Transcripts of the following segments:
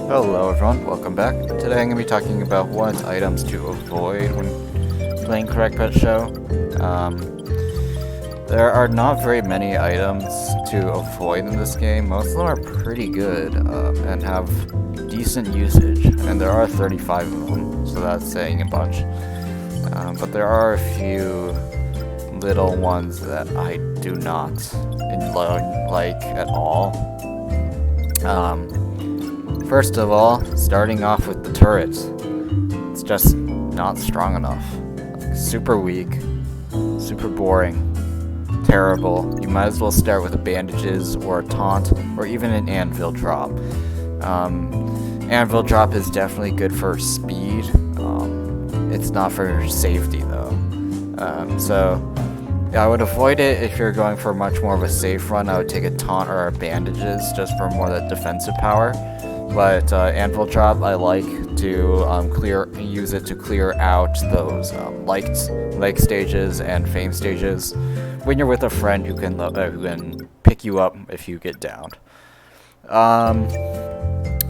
Hello everyone, welcome back. Today I'm going to be talking about what items to avoid when playing Correct Pet Show. There are not very many items to avoid in this game. Most of them are pretty good and have decent usage, and there are 35 of them, so that's saying a bunch. But there are a few little ones that I do not like at all. First of all, starting off with the turret. It's just not strong enough. Super weak, super boring, terrible. You might as well start with a bandages or a taunt or even an anvil drop. Anvil drop is definitely good for speed. It's not for safety though. So I would avoid it if you're going for much more of a safe run. I would take a taunt or a bandages just for more of that defensive power. But anvil drop, I like to use it to clear out those like stages and fame stages when you're with a friend who can pick you up if you get downed.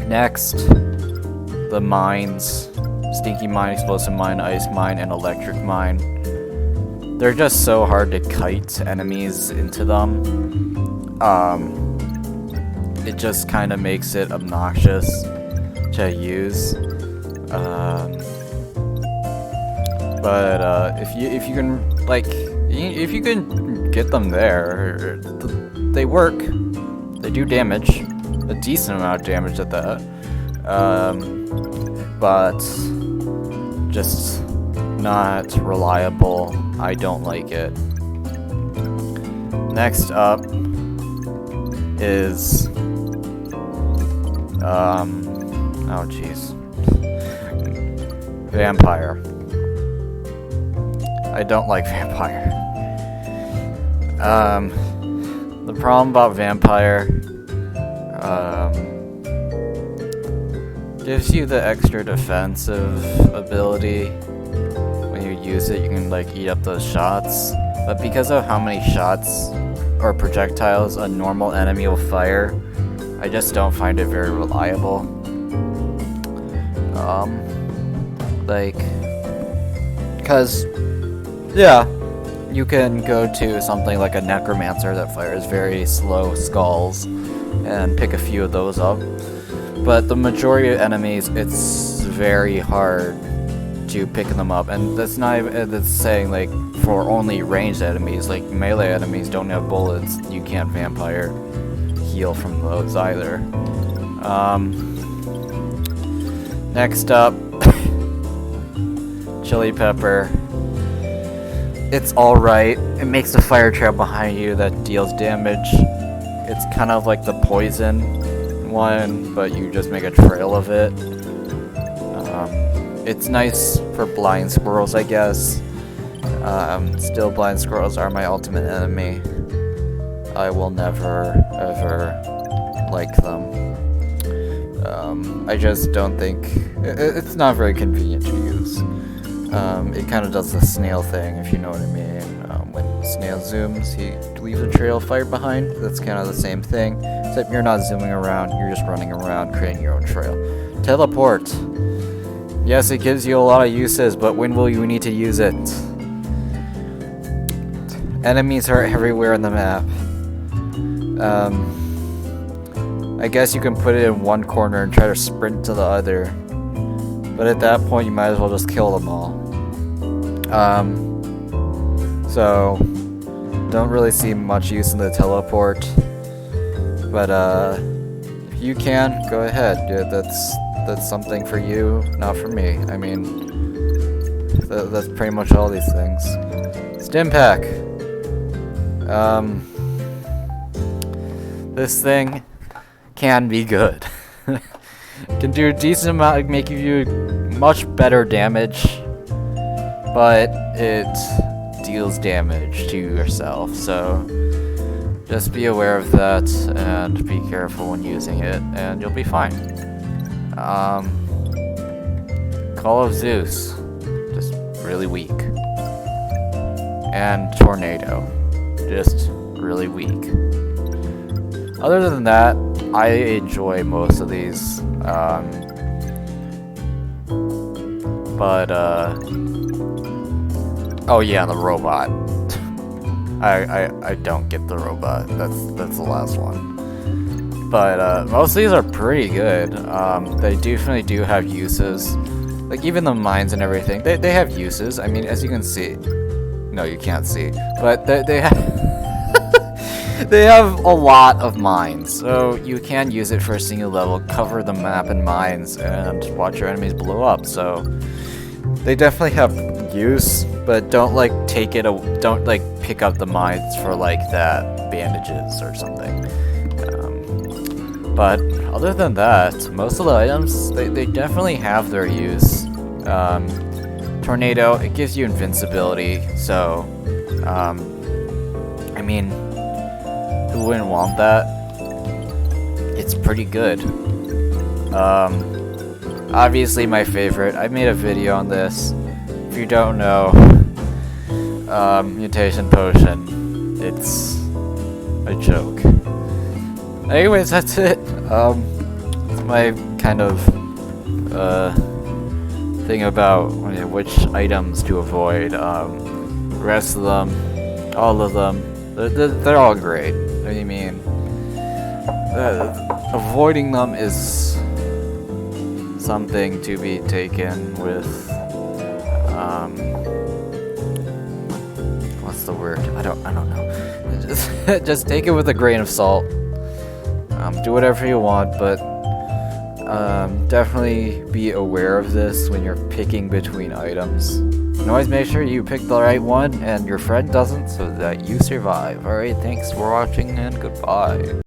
Next, the mines: stinky mine, explosive mine, ice mine, and electric mine. They're just so hard to kite enemies into them. It just kind of makes it obnoxious to use. But if you can get them there, they work. They do damage, a decent amount of damage at that. But just not reliable. I don't like it. Next up is oh jeez, vampire. I don't like vampire. The problem about vampire, gives you the extra defensive ability. When you use it, you can eat up those shots, but because of how many shots or projectiles a normal enemy will fire, I just don't find it very reliable. Because, yeah, you can go to something like a necromancer that fires very slow skulls and pick a few of those up. But the majority of enemies, it's very hard to pick them up, and that's not even, that's saying for only ranged enemies. Melee enemies don't have bullets, you can't vampire heal from those either. Next up, chili pepper. It's alright. It makes a fire trail behind you that deals damage. It's kind of like the poison one, but you just make a trail of it. It's nice for blind squirrels, I guess. Still, blind squirrels are my ultimate enemy. I will never, ever like them. I just don't think... It's not very convenient to use. It kind of does the snail thing, if you know what I mean. When snail zooms, he leaves a trail of fire behind. That's kind of the same thing, except you're not zooming around, you're just running around, creating your own trail. Teleport. Yes, it gives you a lot of uses, but when will you need to use it? Enemies are everywhere on the map. I guess you can put it in one corner and try to sprint to the other, but at that point you might as well just kill them all. So don't really see much use in the teleport, but if you can, go ahead. Yeah, that's something for you, not for me. I mean, that's pretty much all these things. Stim pack. This thing can be good. Can do a decent amount, make you much better damage, but it deals damage to yourself, so just be aware of that and be careful when using it, and you'll be fine. Call of Zeus, just really weak. And Tornado, just really weak. Other than that, I enjoy most of these. Oh yeah, the robot. I don't get the robot. That's the last one. But most of these are pretty good. They definitely do have uses. Like even the mines and everything, they have uses. I mean, as you can see. No, you can't see. But they have they have a lot of mines. So you can use it for a single level, cover the map in mines, and watch your enemies blow up. So they definitely have use, but don't like don't like pick up the mines for like that bandages or something. But other than that, most of the items they definitely have their use. Tornado, it gives you invincibility, so I mean, who wouldn't want that? It's pretty good. Obviously my favorite. I made a video on this. If you don't know, mutation potion. It's a joke. Anyways, that's it. It's my kind of thing about which items to avoid. The rest of them, all of them, they're all great. What do you mean? Avoiding them is something to be taken with, what's the word? I don't know. Just take it with a grain of salt. Do whatever you want, but definitely be aware of this when you're picking between items. And always make sure you pick the right one and your friend doesn't, so that you survive. Alright, thanks for watching and goodbye.